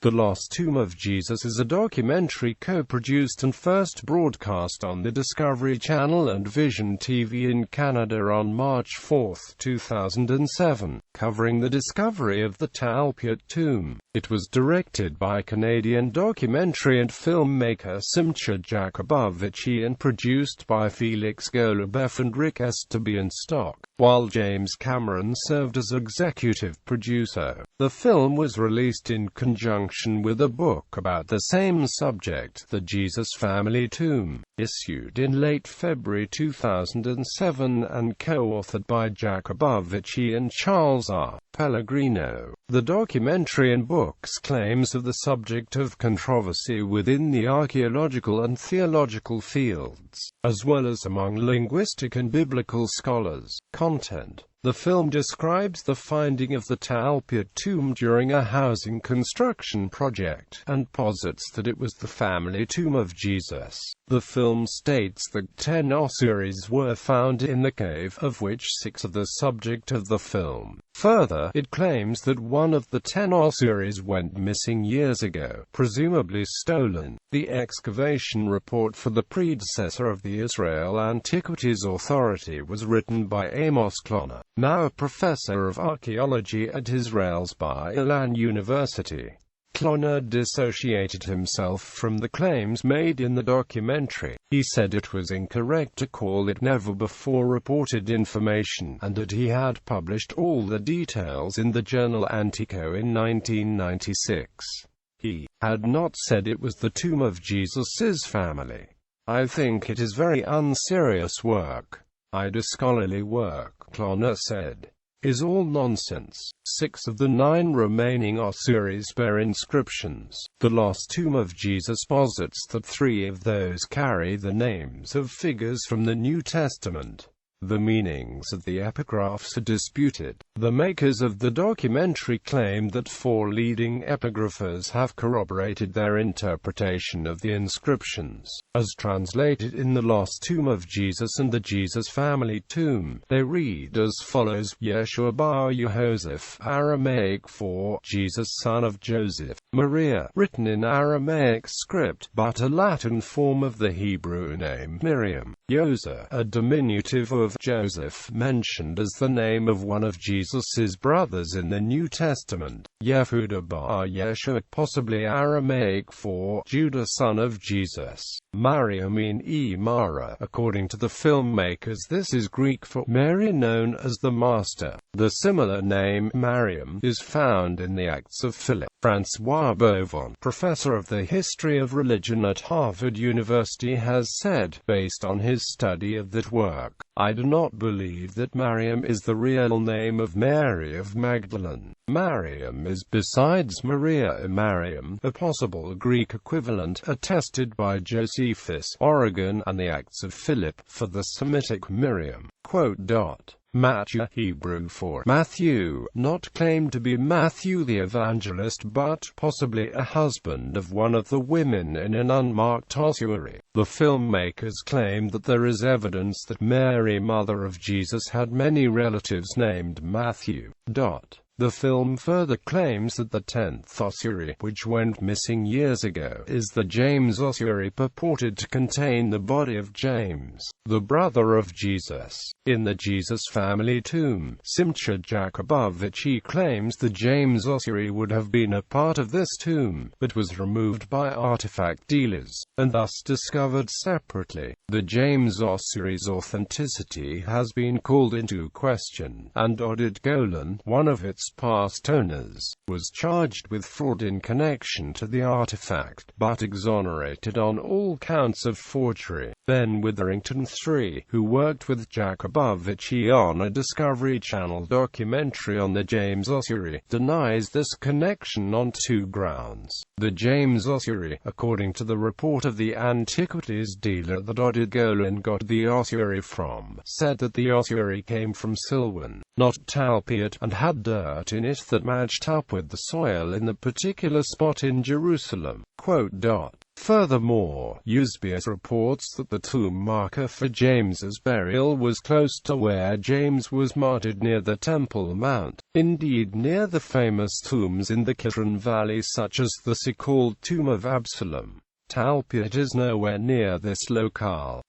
The Lost Tomb of Jesus is a documentary co-produced and first broadcast on the Discovery Channel and Vision TV in Canada on March 4, 2007, covering the discovery of the Talpiot Tomb. It was directed by Canadian documentary and filmmaker Simcha Jacobovici and produced by Felix, Golubev and Esther Bienstock, while James Cameron served as executive producer. The film was released in conjunction with a book about the same subject, The Jesus Family Tomb, issued in late February 2007 and co-authored by Jacobovici and Charles R.Pellegrino. The documentary and book's claims are the subject of controversy within the archaeological and theological fields, as well as among linguistic and biblical scholars. Content: the film describes the finding of the Talpiot tomb during a housing construction project, and posits that it was the family tomb of Jesus. The film states that 10 ossuaries were found in the cave, of which 6 are the subject of the film. Further, it claims that one of the 10 ossuaries went missing years ago, presumably stolen. The excavation report for the predecessor of the Israel Antiquities Authority was written by Amos Kloner, now a professor of archaeology at Israel's Bar-Ilan University. Kloner dissociated himself from the claims made in the documentary. He said it was incorrect to call it never-before-reported information, and that he had published all the details in the journal Antico in 1996. He had not said it was the tomb of Jesus's family. "I think it is very unserious work. Scholarly work," Kloner said, "is all nonsense." 6 of the 9 remaining ossuaries bear inscriptions. The Lost Tomb of Jesus posits that 3 of those carry the names of figures from the New Testament. The meanings of the epigraphs are disputed. The makers of the documentary claim that 4 leading epigraphers have corroborated their interpretation of the inscriptions, as translated in The Lost Tomb of Jesus and the Jesus Family Tomb. They read as follows: Yeshua bar Yehoseph, Aramaic for Jesus son of Joseph; Maria, written in Aramaic script, but a Latin form of the Hebrew name Miriam; Yosa, a diminutive of Joseph, mentioned as the name of one of Jesus's brothers in the New Testament; Yehuda bar Yeshua, possibly Aramaic for Judah son of Jesus; Mariam in Mara. According to the filmmakers, this is Greek for Mary, known as the Master. The similar name, Mariam, is found in the Acts of Philip. François Bovon, professor of the history of religion at Harvard University, has said, based on his study of that work, "I do not believe that Mariam is the real name of Mary of Magdalene. Mariam is, besides Maria Mariam, a possible Greek equivalent, attested by Josephus, Origen, and the Acts of Philip, for the Semitic Miriam." Matthew, Hebrew for Matthew, not claimed to be Matthew the evangelist but possibly a husband of one of the women in an unmarked ossuary. The filmmakers claim that there is evidence that Mary, mother of Jesus, had many relatives named Matthew. The film further claims that the 10th ossuary, which went missing years ago, is the James ossuary purported to contain the body of James, the brother of Jesus. In the Jesus Family Tomb, Simcha Jacobovici claims the James ossuary would have been a part of this tomb, but was removed by artifact dealers, and thus discovered separately. The James ossuary's authenticity has been called into question, and Oded Golan, one of its past owners, was charged with fraud in connection to the artifact, but exonerated on all counts of forgery. Ben Witherington III, who worked with Jacobovici on a Discovery Channel documentary on the James ossuary, denies this connection on 2 grounds. The James ossuary, according to the report of the antiquities dealer that Oded Golan got the ossuary from, said that the ossuary came from Silwan, not Talpiot, and had dirt in it that matched up with the soil in the particular spot in Jerusalem. Furthermore, Eusebius reports that the tomb marker for James's burial was close to where James was martyred near the Temple Mount, indeed near the famous tombs in the Kidron Valley such as the so-called Tomb of Absalom. Talpiot is nowhere near this locale.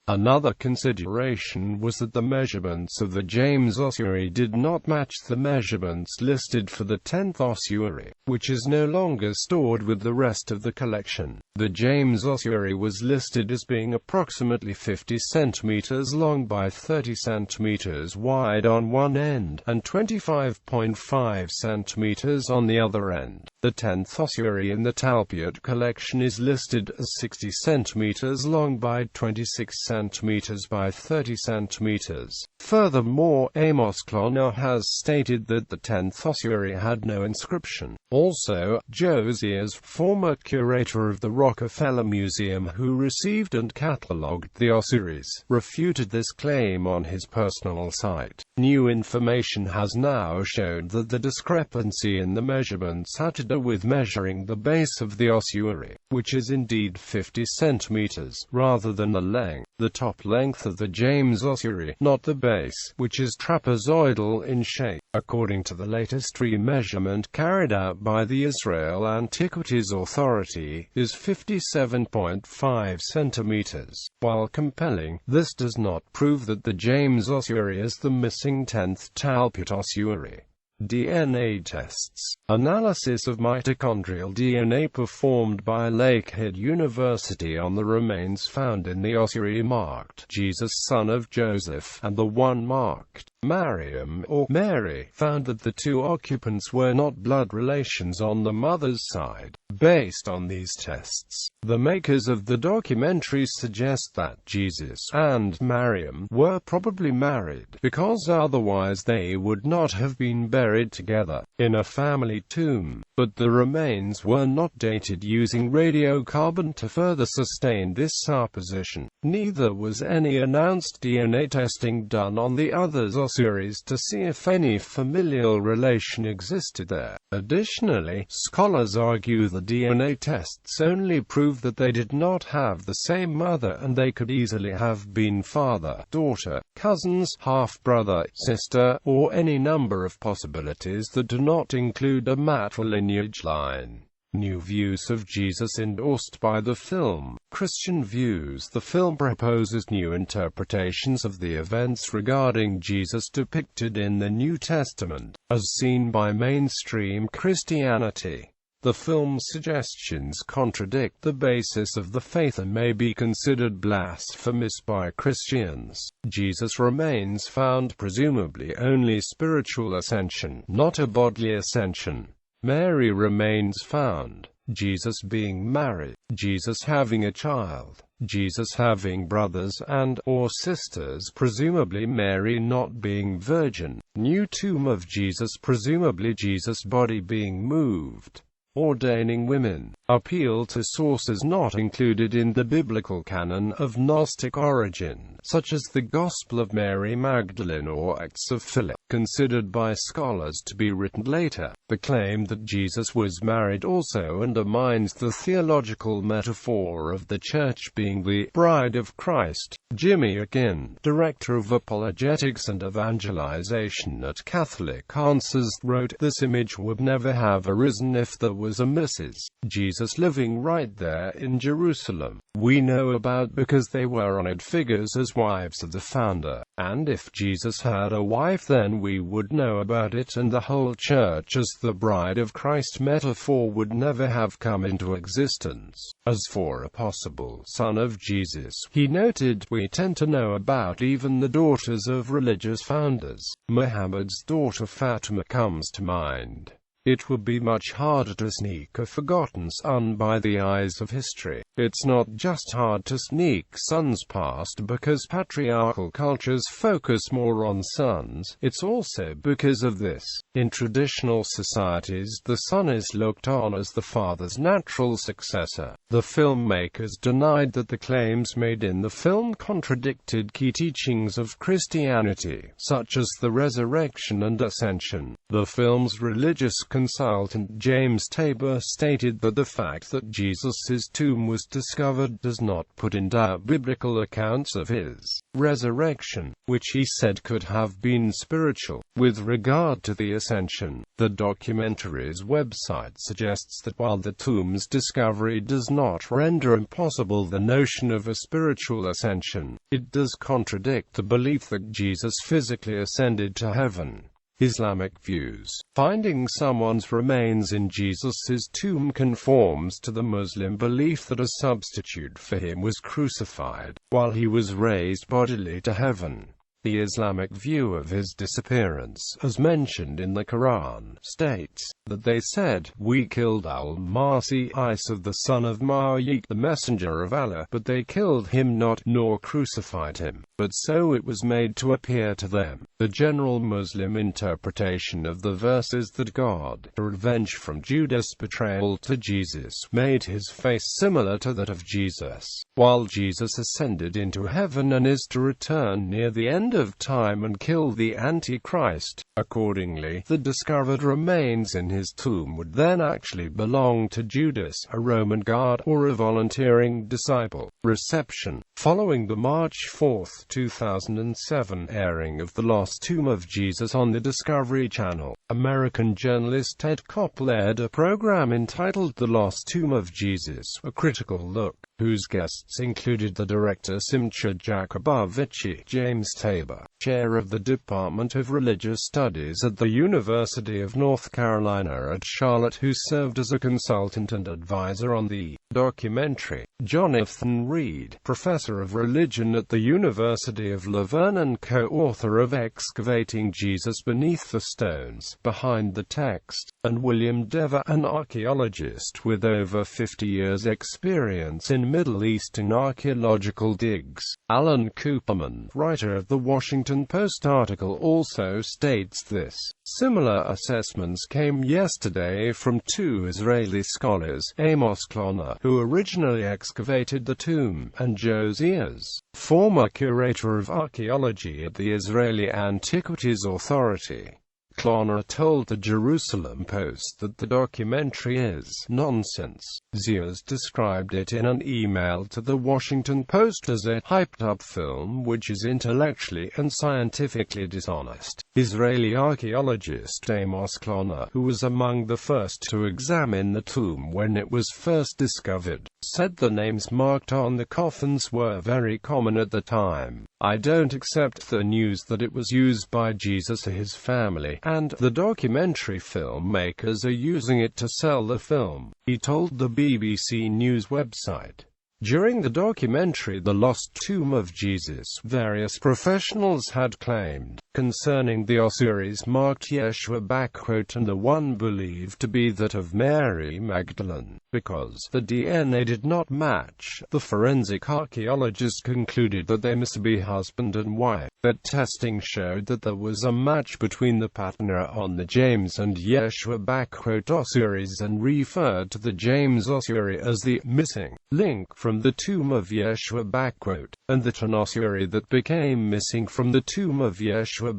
Another consideration was that the measurements of the James ossuary did not match the measurements listed for the 10th ossuary, which is no longer stored with the rest of the collection. The James ossuary was listed as being approximately 50 centimeters long by 30 centimeters wide on one end, and 25.5 centimeters on the other end. The 10th ossuary in the Talpiot collection is listed as 60 centimeters long by 26 centimeters by 30 centimeters. Furthermore, Amos Cloner has stated that the 10th ossuary had no inscription. Also, Josias, former curator of the Rockefeller Museum who received and catalogued the ossuaries, refuted this claim on his personal site. New information has now shown that the discrepancy in the measurements had to do with measuring the base of the ossuary, which is indeed 50 centimeters, rather than the length, the top length of the James ossuary, not the base, which is trapezoidal in shape. According to the latest remeasurement carried out by the Israel Antiquities Authority, is 57.5 centimeters. While compelling, this does not prove that the James ossuary is the missing 10th Talpiot ossuary. DNA tests. Analysis of mitochondrial DNA performed by Lakehead University on the remains found in the ossuary marked Jesus son of Joseph, and the one marked Mariam or Mary, found that the two occupants were not blood relations on the mother's side. Based on these tests, the makers of the documentary suggest that Jesus and Mariam were probably married, because otherwise they would not have been buried together in a family tomb. But the remains were not dated using radiocarbon to further sustain this supposition. Neither was any announced DNA testing done on the others' ossuaries to see if any familial relation existed there. Additionally, scholars argue the DNA tests only prove that they did not have the same mother and they could easily have been father, daughter, cousins, half-brother, sister, or any number of possibilities that do not include a matrilineage line. New views of Jesus endorsed by the film. Christian views. The film proposes new interpretations of the events regarding Jesus depicted in the New Testament, as seen by mainstream Christianity. The film's suggestions contradict the basis of the faith and may be considered blasphemous by Christians. Jesus remains found presumably only spiritual ascension, not a bodily ascension. Mary remains found. Jesus being married. Jesus having a child. Jesus having brothers and or sisters, presumably Mary not being virgin. New tomb of Jesus, presumably Jesus' body being moved. Ordaining women. Appeal to sources not included in the biblical canon of Gnostic origin, such as the Gospel of Mary Magdalene or Acts of Felix, considered by scholars to be written later. The claim that Jesus was married also undermines the theological metaphor of the Church being the bride of Christ. Jimmy Akin, director of apologetics and evangelization at Catholic Answers, wrote, "This image would never have arisen if there was a Mrs. Jesus living right there in Jerusalem. We know about because they were honored figures as wives of the founder, and if Jesus had a wife then we would know about it, and the whole church as the bride of Christ metaphor would never have come into existence." As for a possible son of Jesus, he noted, "We tend to know about even the daughters of religious founders. Muhammad's daughter Fatima comes to mind. It would be much harder to sneak a forgotten son by the eyes of history. It's not just hard to sneak sons past because patriarchal cultures focus more on sons, it's also because of this. In traditional societies the son is looked on as the father's natural successor." The filmmakers denied that the claims made in the film contradicted key teachings of Christianity, such as the resurrection and ascension. The film's religious consultant James Tabor stated that the fact that Jesus' tomb was discovered does not put in doubt biblical accounts of his resurrection, which he said could have been spiritual. With regard to the ascension, the documentary's website suggests that while the tomb's discovery does not render impossible the notion of a spiritual ascension, it does contradict the belief that Jesus physically ascended to heaven. Islamic views. Finding someone's remains in Jesus' tomb conforms to the Muslim belief that a substitute for him was crucified, while he was raised bodily to heaven. The Islamic view of his disappearance, as mentioned in the Quran, states that they said, "We killed al-Masih Isa the son of Maryam, the messenger of Allah, but they killed him not, nor crucified him, but so it was made to appear to them." The general Muslim interpretation of the verse is that God, to revenge from Judas' betrayal to Jesus, made his face similar to that of Jesus, while Jesus ascended into heaven and is to return near the end of time and kill the Antichrist. Accordingly, the discovered remains in his tomb would then actually belong to Judas, a Roman guard, or a volunteering disciple. Reception. Following the March 4, 2007 airing of The Lost Tomb of Jesus on the Discovery Channel, American journalist Ted Koppel aired a program entitled The Lost Tomb of Jesus, a critical look, whose guests included the director Simcha Jacobovici, James Tabor, chair of the Department of Religious Studies at the University of North Carolina at Charlotte, who served as a consultant and advisor on the documentary, Jonathan Reed, professor of religion at the University of Laverne and co-author of Excavating Jesus Beneath the Stones, Behind the Text, and William Dever, an archaeologist with over 50 years' experience in Middle Eastern archaeological digs. Alan Cooperman, writer of the Washington Post article, also states this. Similar assessments came yesterday from two Israeli scholars, Amos Kloner, who originally excavated the tomb, and Josias, former curator of archaeology at the Israeli Antiquities Authority. Kloner told the Jerusalem Post that the documentary is nonsense. Zias described it in an email to the Washington Post as a hyped-up film which is intellectually and scientifically dishonest. Israeli archaeologist Amos Kloner, who was among the first to examine the tomb when it was first discovered, said the names marked on the coffins were very common at the time. "I don't accept the news that it was used by Jesus or his family, and the documentary filmmakers are using it to sell the film," he told the BBC News website. During the documentary The Lost Tomb of Jesus, various professionals had claimed, concerning the ossuaries marked Yeshua and the one believed to be that of Mary Magdalene, because the DNA did not match, the forensic archaeologist concluded that they must be husband and wife. But testing showed that there was a match between the patina on the James and Yeshua ossuaries and referred to the James ossuary as the missing link from the tomb of Yeshua and that an ossuary that became missing from the tomb of Yeshua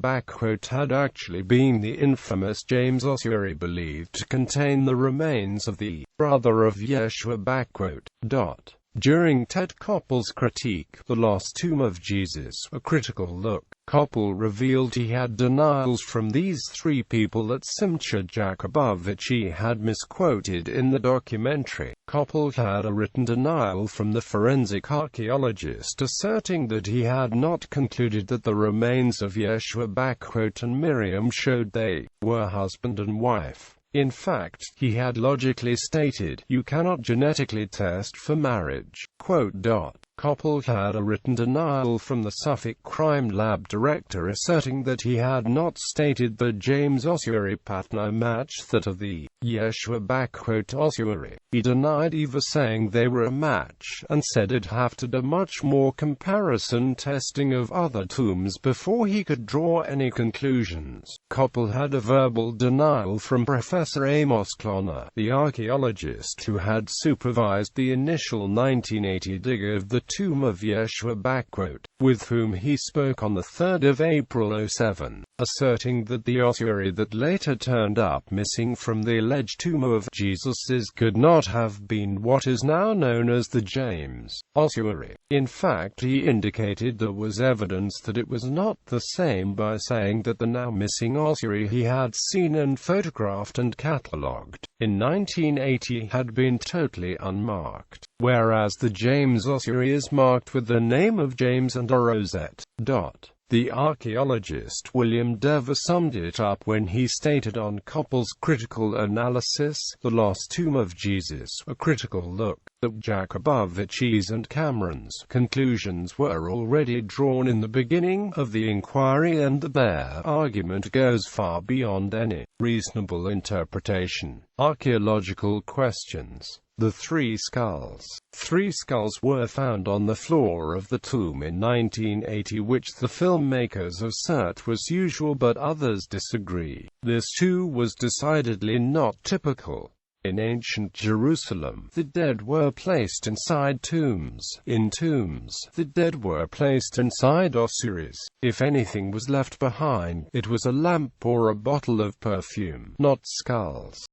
had actually been the infamous James ossuary believed to contain the remains of the brother of Yeshua. During Ted Koppel's critique, The Lost Tomb of Jesus, a critical look, Koppel revealed he had denials from these three people that Simcha Jacobovici had misquoted in the documentary. Koppel had a written denial from the forensic archaeologist asserting that he had not concluded that the remains of Yeshua and Miriam showed they were husband and wife. In fact, he had logically stated, "You cannot genetically test for marriage." Koppel had a written denial from the Suffolk Crime Lab director asserting that he had not stated that James' ossuary patina matched that of the Yeshua ossuary. He denied ever saying they were a match, and said it'd have to do much more comparison testing of other tombs before he could draw any conclusions. Koppel had a verbal denial from Professor Amos Cloner, the archaeologist who had supervised the initial 1980 dig of the tomb of Yeshua, with whom he spoke on the 3rd of April 07, asserting that the ossuary that later turned up missing from the alleged tomb of Jesus's could not have been what is now known as the James ossuary. In fact, he indicated there was evidence that it was not the same by saying that the now missing ossuary he had seen and photographed and catalogued in 1980 had been totally unmarked, whereas the James ossuary is marked with the name of James and a rosette. The archaeologist William Dever summed it up when he stated on Koppel's critical analysis, The Lost Tomb of Jesus, a critical look, that Jacobovici and Cameron's conclusions were already drawn in the beginning of the inquiry, and their argument goes far beyond any reasonable interpretation. Archaeological questions. The three skulls. 3 skulls were found on the floor of the tomb in 1980, which the filmmakers assert was usual, but others disagree. This too was decidedly not typical. In ancient Jerusalem, the dead were placed inside tombs. In tombs, the dead were placed inside ossuaries. If anything was left behind, it was a lamp or a bottle of perfume, not skulls.